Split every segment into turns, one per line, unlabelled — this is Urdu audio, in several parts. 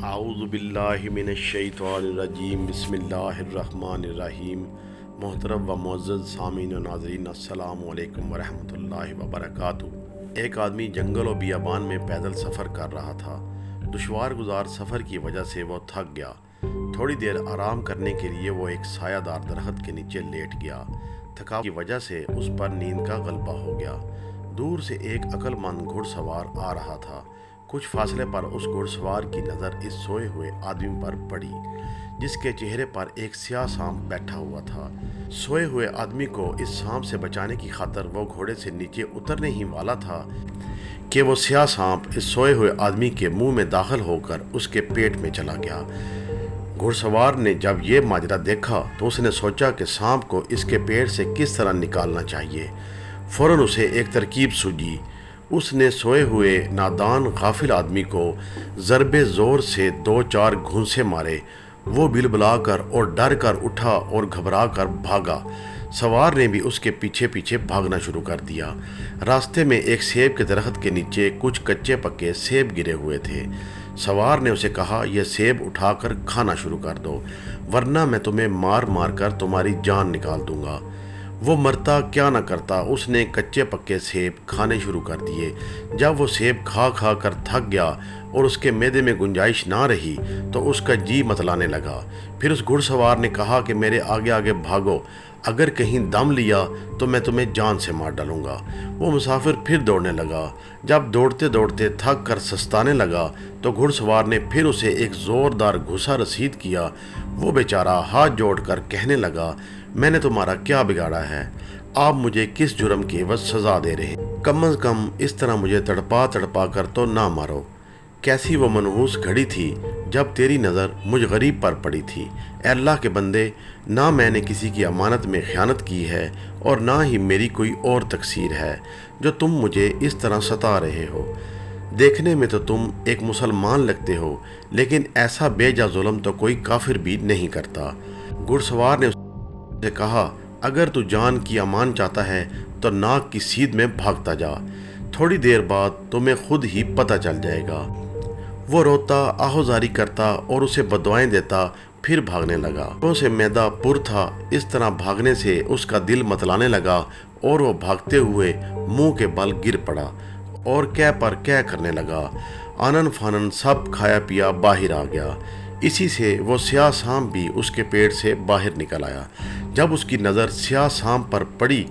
اعوذ باللہ من الشیطان الرجیم بسم اللہ الرحمن الرحیم۔ محترم و معزز سامعین و ناظرین، السلام علیکم ورحمۃ اللہ وبرکاتہ۔ ایک آدمی جنگل و بیابان میں پیدل سفر کر رہا تھا۔ دشوار گزار سفر کی وجہ سے وہ تھک گیا۔ تھوڑی دیر آرام کرنے کے لیے وہ ایک سایہ دار درخت کے نیچے لیٹ گیا۔ تھکاوٹ کی وجہ سے اس پر نیند کا غلبہ ہو گیا۔ دور سے ایک عقل مند گھڑ سوار آ رہا تھا۔ کچھ فاصلے پر اس گھڑ سوار کی نظر اس سوئے ہوئے آدمی پر پڑی، جس کے چہرے پر ایک سیاہ سانپ بیٹھا ہوا تھا۔ سوئے ہوئے آدمی کو اس سانپ سے بچانے کی خاطر وہ گھوڑے سے نیچے اترنے ہی والا تھا کہ وہ سیاہ سانپ اس سوئے ہوئے آدمی کے منہ میں داخل ہو کر اس کے پیٹ میں چلا گیا۔ گھڑ سوار نے جب یہ ماجرا دیکھا تو اس نے سوچا کہ سانپ کو اس کے پیٹ سے کس طرح نکالنا چاہیے۔ فوراً اسے ایک ترکیب سوجی۔ اس نے سوئے ہوئے نادان غافل آدمی کو ضرب زور سے 2-4 گھونسے مارے۔ وہ بلبلا کر اور ڈر کر اٹھا اور گھبرا کر بھاگا۔ سوار نے بھی اس کے پیچھے پیچھے بھاگنا شروع کر دیا۔ راستے میں ایک سیب کے درخت کے نیچے کچھ کچے پکے سیب گرے ہوئے تھے۔ سوار نے اسے کہا، یہ سیب اٹھا کر کھانا شروع کر دو، ورنہ میں تمہیں مار مار کر تمہاری جان نکال دوں گا۔ وہ مرتا کیا نہ کرتا، اس نے کچے پکے سیب کھانے شروع کر دیے۔ جب وہ سیب کھا کھا کر تھک گیا اور اس کے معدے میں گنجائش نہ رہی تو اس کا جی متلانے لگا۔ پھر اس گھڑ سوار نے کہا کہ میرے آگے آگے بھاگو، اگر کہیں دم لیا تو میں تمہیں جان سے مار ڈالوں گا۔ وہ مسافر پھر دوڑنے لگا۔ جب دوڑتے دوڑتے تھک کر سستانے لگا تو گھڑ سوار نے پھر اسے ایک زوردار گھوسا رسید کیا۔ وہ بیچارہ ہاتھ جوڑ کر کہنے لگا، میں نے تمہارا کیا بگاڑا ہے؟ آپ مجھے کس جرم کے عوض سزا دے رہے ہیں؟ کم از کم اس طرح مجھے تڑپا تڑپا کر تو نہ مارو۔ کیسی وہ منحوس گھڑی تھی جب تیری نظر مجھ غریب پر پڑی تھی۔ اے اللہ کے بندے، نہ میں نے کسی کی امانت میں خیانت کی ہے اور نہ ہی میری کوئی اور تقصیر ہے جو تم مجھے اس طرح ستا رہے ہو۔ دیکھنے میں تو تم ایک مسلمان لگتے ہو، لیکن ایسا بے جا ظلم تو کوئی کافر بھی نہیں کرتا۔ گھڑ سوار نے سے کہا، اگر تو جان کی امان چاہتا ہے تو ناک کی سیدھ میں بھاگتا جا، تھوڑی دیر بعد تمہیں خود ہی پتہ چل جائے گا۔ وہ روتا، آہوزاری کرتا اور اسے بددعائیں دیتا، پھر بھاگنے لگا۔ سے میدہ پر تھا، اس طرح بھاگنے سے اس کا دل متلانے لگا اور وہ بھاگتے ہوئے منہ کے بل گر پڑا اور کہہ پر کہہ کرنے لگا۔ آنن فانن سب کھایا پیا باہر آ گیا۔ اسی سے وہ سیاہ سانپ بھی اس کے پیٹ سے باہر نکل آیا۔ جب اس کی نظر سیاہ سانپ پر پڑی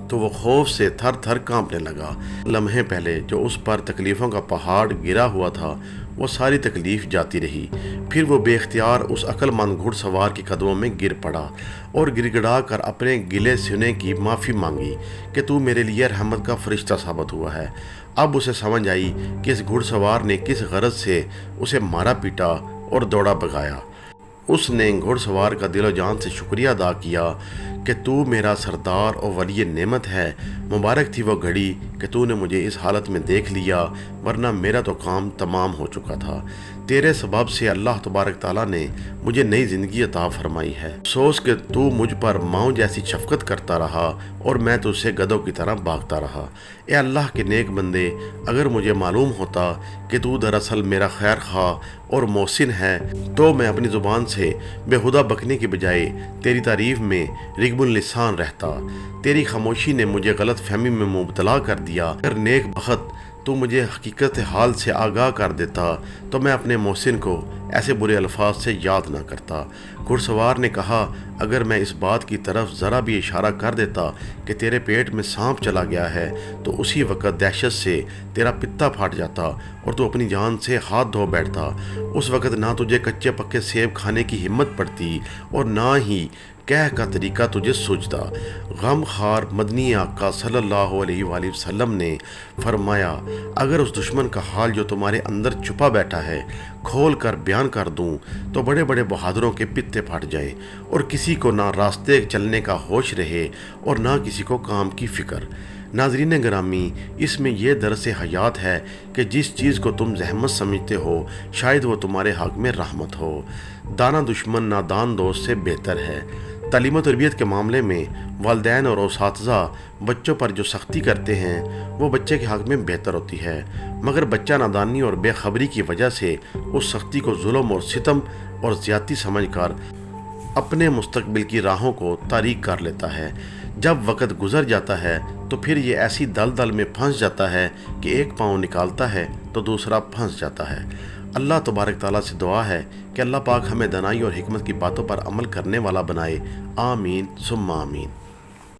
تو وہ خوف سے تھر تھر کانپنے لگا۔ لمحے پہلے جو اس پر تکلیفوں کا پہاڑ گرا ہوا تھا، وہ ساری تکلیف جاتی رہی۔ پھر وہ بے اختیار اس عقل مند گھڑ سوار کے قدموں میں گر پڑا اور گڑ گڑا کر اپنے گلے سنے کی معافی مانگی کہ تو میرے لیے رحمت کا فرشتہ ثابت ہوا ہے۔ اب اسے سمجھ آئی کہ اس گھڑ سوار نے کس غرض سے اسے مارا پیٹا اور دوڑا بھگایا۔ اس نے گھڑ سوار کا دل و جان سے شکریہ ادا کیا کہ تو میرا سردار اور ولی نعمت ہے۔ مبارک تھی وہ گھڑی کہ تو نے مجھے اس حالت میں دیکھ لیا، ورنہ میرا تو کام تمام ہو چکا تھا۔ تیرے سبب سے اللہ تبارک تعالیٰ نے مجھے نئی زندگی عطا فرمائی ہے۔ افسوس کہ تو مجھ پر ماؤں جیسی شفقت کرتا رہا اور میں تجھ سے گدھوں کی طرح بھاگتا رہا۔ اے اللہ کے نیک بندے، اگر مجھے معلوم ہوتا کہ تو دراصل میرا خیر خواہ اور محسن ہے تو میں اپنی زبان سے بےہودہ بکنے کی بجائے تیری تعریف میں رغم اللسان رہتا۔ تیری خاموشی نے مجھے غلط فہمی میں مبتلا کر دیا۔ اگر نیک بخت تو مجھے حقیقت حال سے آگاہ کر دیتا تو میں اپنے محسن کو ایسے برے الفاظ سے یاد نہ کرتا۔ گھڑ سوار نے کہا، اگر میں اس بات کی طرف ذرا بھی اشارہ کر دیتا کہ تیرے پیٹ میں سانپ چلا گیا ہے تو اسی وقت دہشت سے تیرا پتا پھٹ جاتا اور تو اپنی جان سے ہاتھ دھو بیٹھتا۔ اس وقت نہ تجھے کچے پکے سیب کھانے کی ہمت پڑتی اور نہ ہی کہہ کا طریقہ تجھے سوچتا۔ غم خار مدنی آقا صلی اللہ علیہ وآلہ وسلم نے فرمایا، اگر اس دشمن کا حال جو تمہارے اندر چھپا بیٹھا ہے کھول کر بیان کر دوں تو بڑے بڑے بہادروں کے پتے پھٹ جائیں اور کسی کو نہ راستے چلنے کا ہوش رہے اور نہ کسی کو کام کی فکر۔ ناظرین گرامی، اس میں یہ درس حیات ہے کہ جس چیز کو تم زحمت سمجھتے ہو شاید وہ تمہارے حق میں رحمت ہو۔ دانا دشمن نادان دوست سے بہتر ہے۔ تعلیم و تربیت کے معاملے میں والدین اور اساتذہ بچوں پر جو سختی کرتے ہیں وہ بچے کے حق میں بہتر ہوتی ہے، مگر بچہ نادانی اور بے خبری کی وجہ سے اس سختی کو ظلم اور ستم اور زیادتی سمجھ کر اپنے مستقبل کی راہوں کو تاریک کر لیتا ہے۔ جب وقت گزر جاتا ہے تو پھر یہ ایسی دلدل میں پھنس جاتا ہے کہ ایک پاؤں نکالتا ہے تو دوسرا پھنس جاتا ہے۔ اللہ تبارک تعالیٰ سے دعا ہے کہ اللہ پاک ہمیں دانائی اور حکمت کی باتوں پر عمل کرنے والا بنائے۔ آمین ثم آمین۔